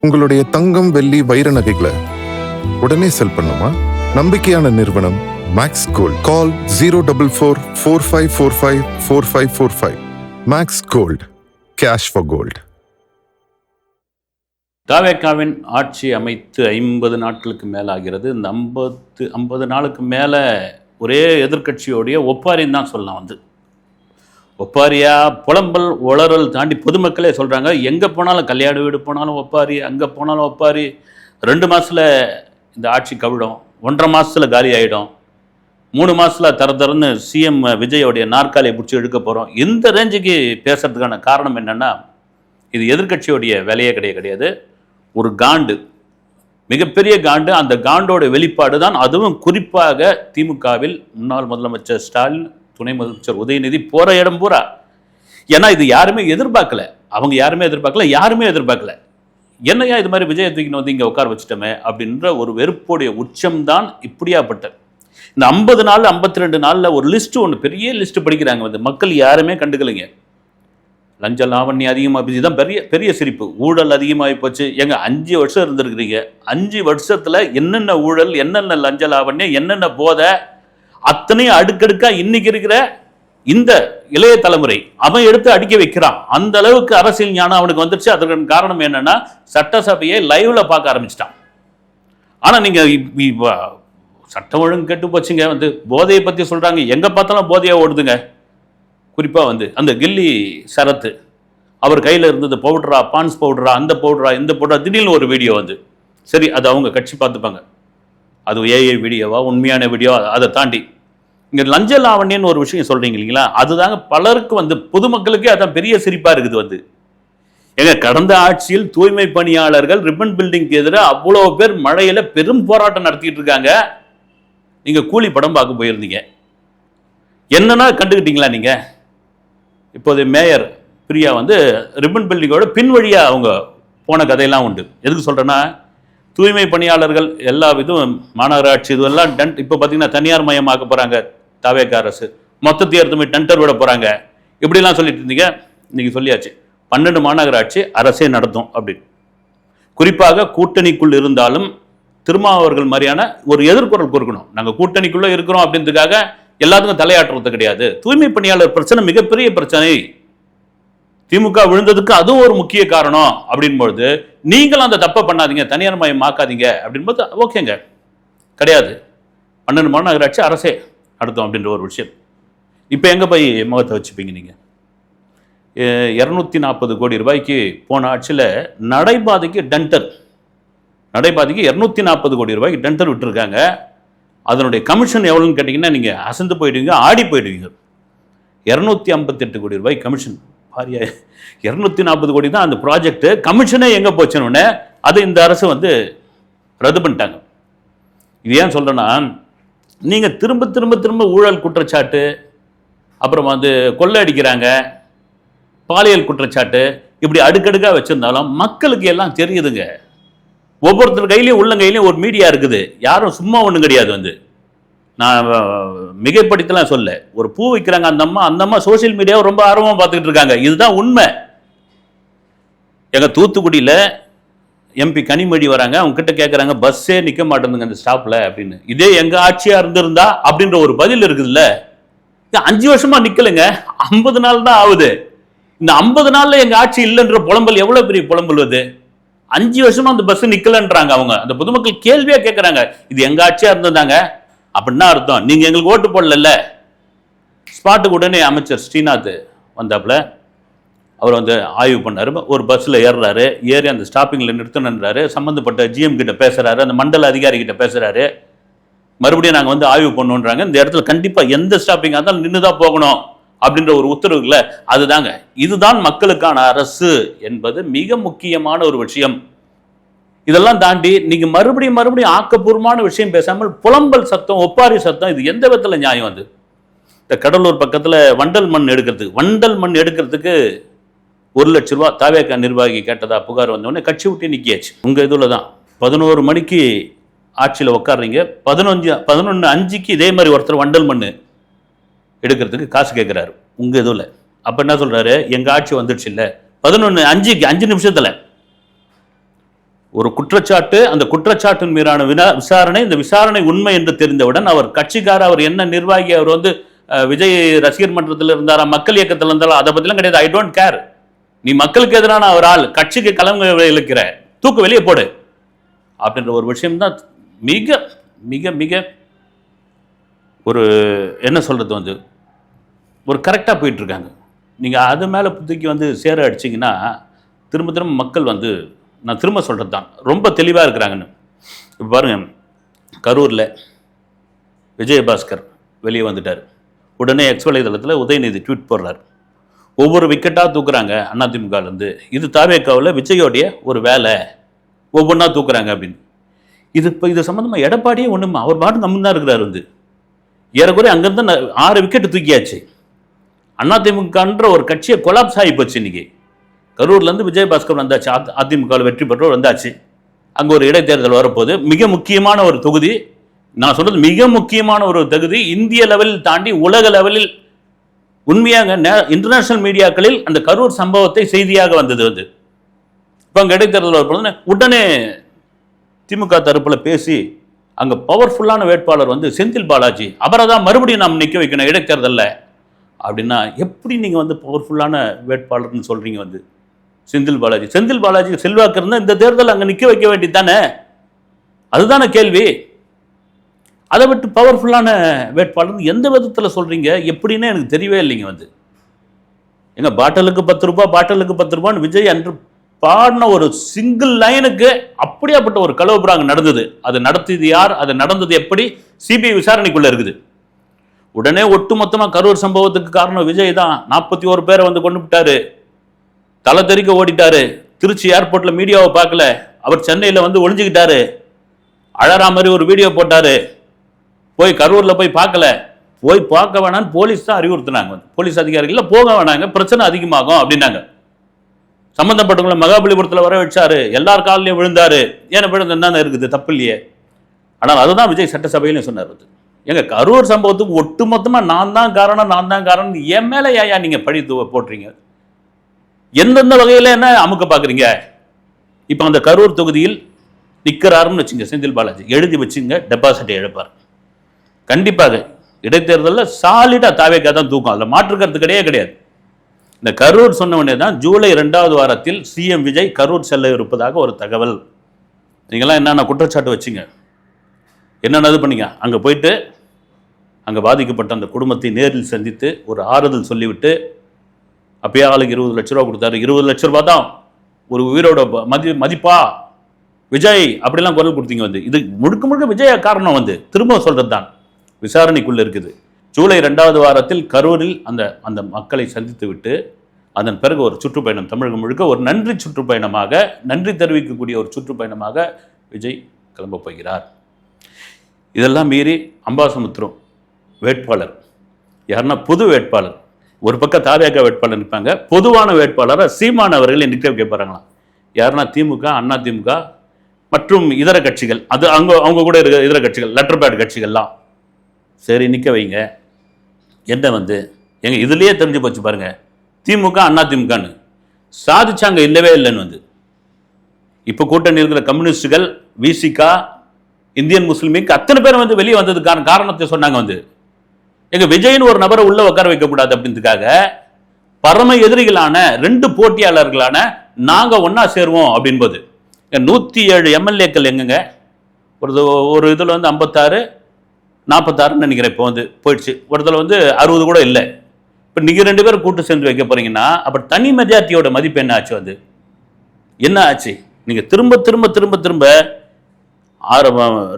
உங்களுடைய தங்கம், வெள்ளி, வைர நகைகளை உடனே செல் பண்ணுமா? நம்பிக்கையான நிறுவனம் Max Gold. Call 04445454545. Max Gold, cash for gold. தாவேக்காவின் ஆட்சி அமைத்து 50 நாட்களுக்கு மேலே ஆகிறது. இந்த 50 நாளுக்கு மேலே ஒரே எதிர்கட்சியோடைய ஒப்பாரின்னு தான் சொல்லலாம். ஒப்பாரியா புலம்பல் உளறல் தாண்டி பொதுமக்களே சொல்கிறாங்க, எங்கே போனாலும் கல்யாண வீடு போனாலும் ஒப்பாரி, அங்கே போனாலும் ஒப்பாரி. 2 மாதத்தில் இந்த ஆட்சி கவிடும், 1.5 மாதத்தில் காலி ஆகிடும், 3 மாதத்தில் தரன்னு சிஎம் விஜயோடைய நாற்காலியை பிடிச்சி இழுக்க போகிறோம். இந்த ரேஞ்சுக்கு பேசுறதுக்கான காரணம் என்னென்னா, இது எதிர்கட்சியோடைய வேலையே கிடையாது. ஒரு காண்டு, மிகப்பெரிய காண்டு. அந்த காண்டோட வெளிப்பாடு தான். அதுவும் குறிப்பாக திமுகவில் முன்னாள் முதலமைச்சர் ஸ்டாலின், துணை முதலமைச்சர் உதயநிதி போகிற இடம் பூரா. ஏன்னா இது யாருமே எதிர்பார்க்கல, அவங்க யாருமே எதிர்பார்க்கல. என்னையா இது மாதிரி விஜயை தூக்கின்னு வந்து இங்கே உட்கார வச்சுட்டோமே அப்படின்ற ஒரு வெறுப்போடைய உச்சம்தான் இப்படியாப்பட்ட இந்த 50 நாள் 52 நாளில் ஒரு லிஸ்ட்டு, ஒன்று பெரிய லிஸ்ட்டு படிக்கிறாங்க. மக்கள் யாருமே கண்டுக்கலைங்க. லஞ்ச லாவண்யம் அதிகமாக, இதுதான் பெரிய சிரிப்பு. ஊழல் அதிகமாகி போச்சு. 5 வருஷம் இருந்திருக்கிறீங்க, 5 வருஷத்தில் என்னென்ன ஊழல், என்னென்ன லஞ்ச லாவண்யம், என்னென்ன போதை, அத்தனையும் அடுக்கடுக்கா இன்னைக்கு இருக்கிற இந்த இளைய தலைமுறை அவன் எடுத்து அடிக்க வைக்கிறான். அந்த அளவுக்கு அரசியல் ஞானம் அவனுக்கு வந்துருச்சு. அதற்கு காரணம் என்னன்னா, சட்டசபையை லைவ்ல பார்க்க ஆரம்பிச்சிட்டான். ஆனா நீங்க சட்டம் ஒழுங்கு கெட்டு போச்சுங்க. போதையை பத்தி சொல்றாங்க, எங்க பார்த்தாலும் போதையா ஓடுதுங்க. குறிப்பா அந்த கில்லி சரத்து, அவர் கையில இருந்தது பவுடரா, பான்ஸ் பவுடரா, அந்த பவுடரா, இந்த பவுடரா, திடீர்னு ஒரு வீடியோ சரி, அது அவங்க கட்சி பார்த்துப்பாங்க, அது ஏஐ வீடியோவா உண்மையான வீடியோ, அதை தாண்டி இங்க லஞ்ச லாவண்யன்னு ஒரு விஷயம் சொல்றீங்க இல்லைங்களா, அதுதாங்க பலருக்கு பொதுமக்களுக்கே அதான் பெரிய சிரிப்பா இருக்குது. கடந்த ஆட்சியில் தூய்மை பணியாளர்கள் ரிப்பன் பில்டிங்க்கு எதிராக அவ்வளோ பேர் மழையில பெரும் போராட்டம் நடத்திட்டு இருக்காங்க. நீங்க கூலி படம் பார்க்க போயிருந்தீங்க, என்னன்னா கண்டுக்கிட்டீங்களா நீங்க? இப்போது மேயர் பிரியா ரிப்பன் பில்டிங்கோட பின் வழியா அவங்க போன கதையெல்லாம் உண்டு. எதுக்கு சொல்றேன்னா, தூய்மை பணியாளர்கள் எல்லா இதுவும் மாநகராட்சி இதுவெல்லாம் இப்போ பார்த்தீங்கன்னா தனியார் மயமாக்க போகிறாங்க தாவேக அரசு. மொத்தத்தை எடுத்து போய் டெண்டர் விட போகிறாங்க. இப்படிலாம் சொல்லிட்டு இருந்தீங்க. இன்னைக்கு சொல்லியாச்சு, 12 மாநகராட்சி அரசே நடத்தும் அப்படின்னு. குறிப்பாக கூட்டணிக்குள் இருந்தாலும் திருமாவர்கள் மாதிரியான ஒரு எதிர்குரல் கொடுக்கணும். நாங்கள் கூட்டணிக்குள்ளே இருக்கிறோம் அப்படின்றதுக்காக எல்லாத்துக்கும் தலையாட்டுறது கிடையாது. தூய்மை பணியாளர் பிரச்சனை மிகப்பெரிய பிரச்சனை, திமுக விழுந்ததுக்கு அதுவும் ஒரு முக்கிய காரணம். அப்படின்பொழுது நீங்களும் அந்த தப்பை பண்ணாதீங்க, தனியார் மயம் ஆக்காதீங்க அப்படின்போது ஓகேங்க, கிடையாது, 12 மாநகராட்சி அரசே நடத்தும் அப்படின்ற ஒரு விஷயம். இப்போ எங்கே போய் முகத்தை வச்சுப்பீங்க நீங்கள்? 240 கோடி ரூபாய்க்கு போன ஆட்சியில் நடைபாதைக்கு 240 கோடி ரூபாய்க்கு டெண்டர் விட்டுருக்காங்க. அதனுடைய கமிஷன் எவ்வளோன்னு கேட்டிங்கன்னா நீங்கள் அசந்து போயிடுவீங்க, ஆடி போயிடுவீங்க. 258 கோடி ரூபாய் கமிஷன். 240 கோடி தான் அந்த ப்ராஜெக்ட். கமிஷனே எங்கே போச்சுன்னு அதை இந்த அரசு ரத்து பண்ணிட்டாங்க. இது ஏன் சொல்கிறேன்னா, நீங்கள் திரும்ப திரும்ப திரும்ப ஊழல் குற்றச்சாட்டு, அப்புறம் கொள்ளை அடிக்கிறாங்க, பாலியல் குற்றச்சாட்டு, இப்படி அடுக்கடுக்காக வச்சுருந்தாலும் மக்களுக்கு எல்லாம் தெரியுதுங்க. ஒவ்வொருத்தர் கையிலையும் உள்ளங்கையிலையும் ஒரு மீடியா இருக்குது. யாரும் சும்மா ஒன்றும் கிடையாது. நான் மிகைப்படுத்தலாம் சொல்ல, ஒரு பூ வைக்கிறாங்க அந்த அம்மா சோசியல் மீடியாவை ரொம்ப ஆர்வமாக பார்த்துக்கிட்டு இருக்காங்க. இதுதான் உண்மை. எங்கள் தூத்துக்குடியில் எம்பி கனிமொழி வராங்க, அவங்க கிட்ட கேட்குறாங்க, பஸ்ஸே நிற்க மாட்டேங்குதுங்க அந்த ஸ்டாப்பில் அப்படின்னு. இதே எங்கள் ஆட்சியாக இருந்திருந்தா அப்படின்ற ஒரு பதில் இருக்குதுல்ல. 5 வருஷமா நிற்கலைங்க, 50 நாள் தான் ஆகுது. இந்த 50 நாளில் எங்கள் ஆட்சி இல்லைன்ற புலம்பல் எவ்வளோ பெரிய புலம்பல் 5 வருஷமா அந்த பஸ் நிற்கலன்றாங்க அவங்க. அந்த பொதுமக்கள் கேள்வியாக கேட்குறாங்க, இது எங்கள் ஆட்சியாக இருந்திருந்தாங்க அப்படின்னா அர்த்தம், நீங்க எங்களுக்கு ஓட்டு போடல. ஸ்பாட்டுக்கு உடனே அமைச்சர் ஸ்ரீநாத் வந்தாப்புல, அவர் ஆய்வு பண்ணாரு. ஒரு பஸ்ஸில் ஏறுறாரு, ஏறி அந்த ஸ்டாப்பிங்கில் நிறுத்தணுன்றாரு. சம்மந்தப்பட்ட ஜிஎம் கிட்ட பேசுறாரு, அந்த மண்டல அதிகாரி கிட்ட பேசுறாரு. மறுபடியும் நாங்கள் ஆய்வு பண்ணுன்றாங்க. இந்த இடத்துல கண்டிப்பாக எந்த ஸ்டாப்பிங்காக இருந்தாலும் நின்று தான் போகணும் அப்படின்ற ஒரு உத்தரவு இல்லை. அதுதாங்க, இதுதான் மக்களுக்கான அரசு என்பது மிக முக்கியமான ஒரு விஷயம். இதெல்லாம் தாண்டி நீங்க மறுபடியும் ஆக்கப்பூர்வமான விஷயம் பேசாமல் புலம்பல் சத்தம், ஒப்பாரி சத்தம், இது எந்த விதத்தில் நியாயம்? இந்த கடலூர் பக்கத்தில் வண்டல் மண் எடுக்கிறதுக்கு 1 லட்ச ரூபா தாவேக நிர்வாகி கேட்டதா புகார் வந்தோடனே கட்சி விட்டு நிற்கியாச்சு. உங்க இதில் தான் 11 மணிக்கு ஆட்சியில் உட்காடுறீங்க, 11:05 இதே மாதிரி ஒருத்தர் வண்டல் மண் எடுக்கிறதுக்கு காசு கேட்குறாரு உங்க இதில். அப்போ என்ன சொல்றாரு, எங்க ஆட்சி வந்துடுச்சு இல்லை, 11:05 5 நிமிஷத்தில் ஒரு குற்றச்சாட்டு, அந்த குற்றச்சாட்டின் மீதான விசாரணை, இந்த விசாரணை உண்மை என்று தெரிந்தவுடன் அவர் கட்சிக்கார, அவர் என்ன நிர்வாகி, அவர் வந்து விஜய் ரசிகர் மன்றத்தில் இருந்தாரா, மக்கள் இயக்கத்தில் இருந்தாரா, அதை பற்றிலாம் கிடையாது. I don't care. நீ மக்களுக்கு எதிரான ஒரு ஆள், கட்சிக்கு கலங்க இழுக்கிற, தூக்கு வெளியே போடு அப்படின்ற ஒரு விஷயம்தான் மிக மிக மிக ஒரு என்ன சொல்றது வந்து ஒரு கரெக்டாக போயிட்டு இருக்காங்க. நீங்கள் அது மேலே புதுக்கி வந்து சேர அடிச்சிங்கன்னா திரும்ப திரும்ப மக்கள் வந்து, நான் திரும்ப சொல்கிறது தான், ரொம்ப தெளிவாக இருக்கிறாங்கன்னு. இப்போ பாருங்கள், கரூரில் விஜயபாஸ்கர் வெளியே வந்துட்டார். உடனே எக்ஸ் வலைதளத்தில் உதயநிதி ட்வீட் போடுறார், ஒவ்வொரு விக்கெட்டாக தூக்குறாங்க அதிமுகலேருந்து, இது தாவேக்காவில் விஜயோடைய ஒரு வேலை, ஒவ்வொன்றா தூக்குறாங்க அப்படின்னு. இது இப்போ இது சம்மந்தமாக எடப்பாடியே ஒன்றுமா, அவர் பாட்டு நம்ம தான் இருக்கிறார் வந்து, ஏறக்குறைய அங்கேருந்து 6 விக்கெட்டு தூக்கியாச்சு. அதிமுகன்ற ஒரு கட்சியை கொலாப்ஸ் ஆகி போச்சு. இன்னைக்கு கரூர்லேருந்து விஜயபாஸ்கர் வந்தாச்சு, அதிமுகவில் வெற்றி பெற்றோர் வந்தாச்சு. அங்கே ஒரு இடைத்தேர்தல் வரப்போது, மிக முக்கியமான ஒரு தொகுதி. நான் சொல்றது மிக முக்கியமான ஒரு தொகுதி, இந்திய லெவலில் தாண்டி உலக லெவலில் உண்மையாக இன்டர்நேஷனல் மீடியாக்களில் அந்த கரூர் சம்பவத்தை செய்தியாக வந்தது வந்து. இப்போ அங்கே இடைத்தேர்தல் வரப்போது உடனே திமுக தரப்பில் பேசி அங்கே பவர்ஃபுல்லான வேட்பாளர் வந்து செந்தில் பாலாஜி, அவரை தான் மறுபடியும் நாம் நிற்க வைக்கணும் இடைத்தேர்தலில் அப்படின்னா, எப்படி நீங்கள் வந்து பவர்ஃபுல்லான வேட்பாளர்னு சொல்கிறீங்க வந்து செந்தில் பாலாஜி செல்வாக்கு இருந்தால் இந்த தேர்தல் அங்கே நிற்க வைக்க வேண்டியது தானே, அதுதானே கேள்வி. அதை விட்டு பவர்ஃபுல்லான வேட்பாளர் எந்த விதத்தில் சொல்கிறீங்க, எப்படின்னு எனக்கு தெரியவே இல்லைங்க வந்து. எங்க பாட்டலுக்கு 10 ரூபாய், பாட்டலுக்கு 10 ரூபான்னு விஜய் அன்று பாடின ஒரு சிங்கிள் லைனுக்கு அப்படியாப்பட்ட ஒரு கலவரம் அங்கே நடந்தது. அது நடத்தியது யார், அது நடந்தது எப்படி, சிபிஐ விசாரணைக்குள்ள இருக்குது. உடனே ஒட்டுமொத்தமாக கரூர் சம்பவத்துக்கு காரணம் விஜய் தான். 41 பேரை வந்து கொண்டு விட்டாரு, தலை தெறிக்க ஓடிட்டாரு. திருச்சி ஏர்போர்ட்ல மீடியாவை பார்க்கல, அவர் சென்னையில் வந்து ஒளிஞ்சுக்கிட்டாரு. அழறா மாதிரி ஒரு வீடியோ போட்டாரு, போய் கரூர்ல போய் பார்க்கல, போய் பார்க்க வேணான்னு போலீஸ் தான் அறிவுறுத்தினாங்க. போலீஸ் அதிகாரிகள் போக வேணாங்க, பிரச்சனை அதிகமாகும் அப்படின்னாங்க. சம்பந்தப்பட்டவங்களை மகாபலிபுரத்தில் வர வச்சாரு, எல்லார் காலிலையும் விழுந்தாரு. ஏன்னா விழுந்தானே இருக்குது, தப்பு இல்லையே. ஆனால் அதுதான் விஜய் சட்டசபையிலும் சொன்னார். எங்க கரூர் சம்பவத்துக்கு ஒட்டுமொத்தமா நான் தான் காரணம் என் மேல ஏன் நீங்க பழி போடுறீங்க, எந்தெந்த வகையில என்ன அமுக்க பாக்குறீங்க. இப்ப அந்த கரூர் தொகுதியில் நிக்கிறாருன்னு வச்சுங்க செந்தில் பாலாஜி, எழுதி வச்சுங்க, டெபாசிட் இழப்பார் கண்டிப்பாக. இடைத்தேர்தலில் சாலிடா தாவேக்கா தான் தூக்கம், அதில் மாற்றுக்கிறது கிடையாது. இந்த கரூர் சொன்ன உடனே தான் ஜூலை 2வது வாரத்தில் சிஎம் விஜய் கரூர் செல்ல இருப்பதாக ஒரு தகவல். நீங்களாம் என்னென்ன குற்றச்சாட்டு வச்சிங்க, என்னென்ன இது பண்ணீங்க, அங்கே போயிட்டு அங்கே பாதிக்கப்பட்ட அந்த குடும்பத்தை நேரில் சந்தித்து ஒரு ஆறுதல் சொல்லிவிட்டு, அப்பயே ஆளுக்கு 20 லட்ச ரூபா கொடுத்தாரு. 20 லட்ச ரூபா தான் ஒரு உயிரோட மதிப்பா விஜய் அப்படிலாம் குரல் கொடுத்தீங்க வந்து. இது முழுக்க விஜய காரணம் வந்து திரும்ப சொல்றது தான், விசாரணைக்குள்ள இருக்குது. ஜூலை 2வது வாரத்தில் கரூரில் அந்த மக்களை சந்தித்து விட்டு அதன் பிறகு ஒரு சுற்றுப்பயணம், தமிழகம் முழுக்க ஒரு நன்றி சுற்றுப்பயணமாக, நன்றி தெரிவிக்கக்கூடிய ஒரு சுற்றுப்பயணமாக விஜய் கிளம்ப போகிறார். இதெல்லாம் மீறி அம்பாசமுத்திரம் வேட்பாளர் யாருன்னா பொது வேட்பாளர், ஒரு பக்கம் தாவேகா வேட்பாளர் நிற்பாங்க, பொதுவான வேட்பாளரை சீமான் அவர்களை நிற்க வைக்க போறாங்களாம். யாருன்னா திமுக, அண்ணா திமுக மற்றும் இதர கட்சிகள், அது அவங்க கூட இருக்க இதர கட்சிகள், லெட்டர் பேட் கட்சிகள்லாம் சரி நிற்க வைங்க. என்ன வந்து எங்க இதுலயே தெரிஞ்சு போச்சு பாருங்க, திமுக அண்ணா திமுகன்னு சாதிச்சாங்க இல்லவே இல்லைன்னு வந்து. இப்போ கூட்டணி இருக்கிற கம்யூனிஸ்டுகள், விசிகா, இந்தியன் முஸ்லீம் லீக் அத்தனை பேர் வந்து வெளியே வந்ததுக்கான காரணத்தை சொன்னாங்க வந்து, எங்க விஜய்னு ஒரு நபரை உள்ள உட்கார வைக்கக்கூடாது அப்படின்றதுக்காக பரம எதிரிகளான 2 போட்டியாளர்களான நாங்க ஒன்னா சேருவோம் அப்படின்போது 107 எம்எல்ஏக்கள் எங்கங்க, ஒரு இதுல வந்து 56 46 நினைக்கிறேன், இப்போ வந்து போயிடுச்சு. ஒரு இதில் வந்து 60 கூட இல்லை. இப்போ நீங்க 2 பேரும் கூட்டு சேர்ந்து வைக்க போறீங்கன்னா அப்ப தனி மெஜாரிட்டியோட மதிப்பு என்ன ஆச்சு வந்து, என்ன ஆச்சு? நீங்க திரும்ப திரும்ப திரும்ப திரும்ப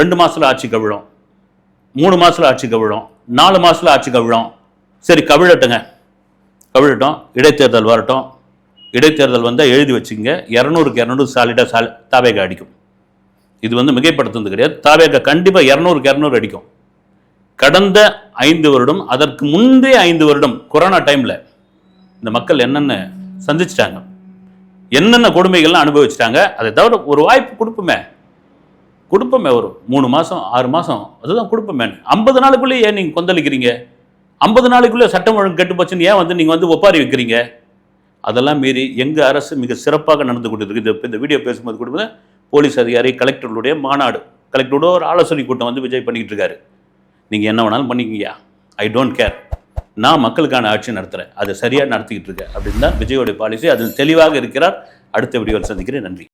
2 மாசத்துல ஆட்சி கவிழும், 3 மாசத்துல ஆட்சி கவிழும், 4 மாசத்துல ஆட்சி கவிழும். சரி கவிழட்டுங்க, கவிழட்டும், இடைத்தேர்தல் வரட்டும். இடைத்தேர்தல் வந்தால் எழுதி வச்சுங்க, 200க்கு 200 சாலிடா தாவேகா அடிக்கும். இது வந்து மிகைப்படுத்துறது கிடையாது, தாவேகா கண்டிப்பா 200க்கு 200 அடிக்கும். கடந்த 5 வருடம், அதற்கு முந்தைய 5 வருடம் கொரோனா டைம்ல இந்த மக்கள் என்னென்ன சந்திச்சிட்டாங்க, என்னென்ன கொடுமைகள்லாம் அனுபவிச்சிட்டாங்க. அதை தவிர ஒரு வாய்ப்பு கொடுப்போமே ஒரு 3 மாசம் 6 மாசம் அதுதான் கொடுப்போமே. 50 நாளுக்குள்ளே ஏன் நீங்க கொந்தளிக்கிறீங்க? 50 நாளுக்குள்ளே சட்டம் ஒழுங்கு கெட்டு போச்சுன்னு ஏன் வந்து நீங்க வந்து ஒப்பாரி வைக்கிறீங்க? அதெல்லாம் மீறி எங்க அரசு மிக சிறப்பாக நடந்து கொண்டிருக்கு. இந்த வீடியோ பேசும்போது கூட போலீஸ் அதிகாரி, கலெக்டர்களுடைய மாநாடு, கலெக்டரோட ஒரு ஆலோசனை கூட்டம் வந்து விஜய் பண்ணிக்கிட்டு இருக்காரு. நீங்கள் என்ன வேணாலும் பண்ணிக்கிங்கயா, ஐ டோன்ட் கேர், நான் மக்களுக்கான ஆட்சி நடத்துகிறேன், அதை சரியாக நடத்திக்கிட்டு இருக்கேன் அப்படின்னு தான் விஜயோடைய பாலிசி. அதில் தெளிவாக இருக்கிறார். அடுத்த வீடியோவில் சந்திக்கிறேன். நன்றி.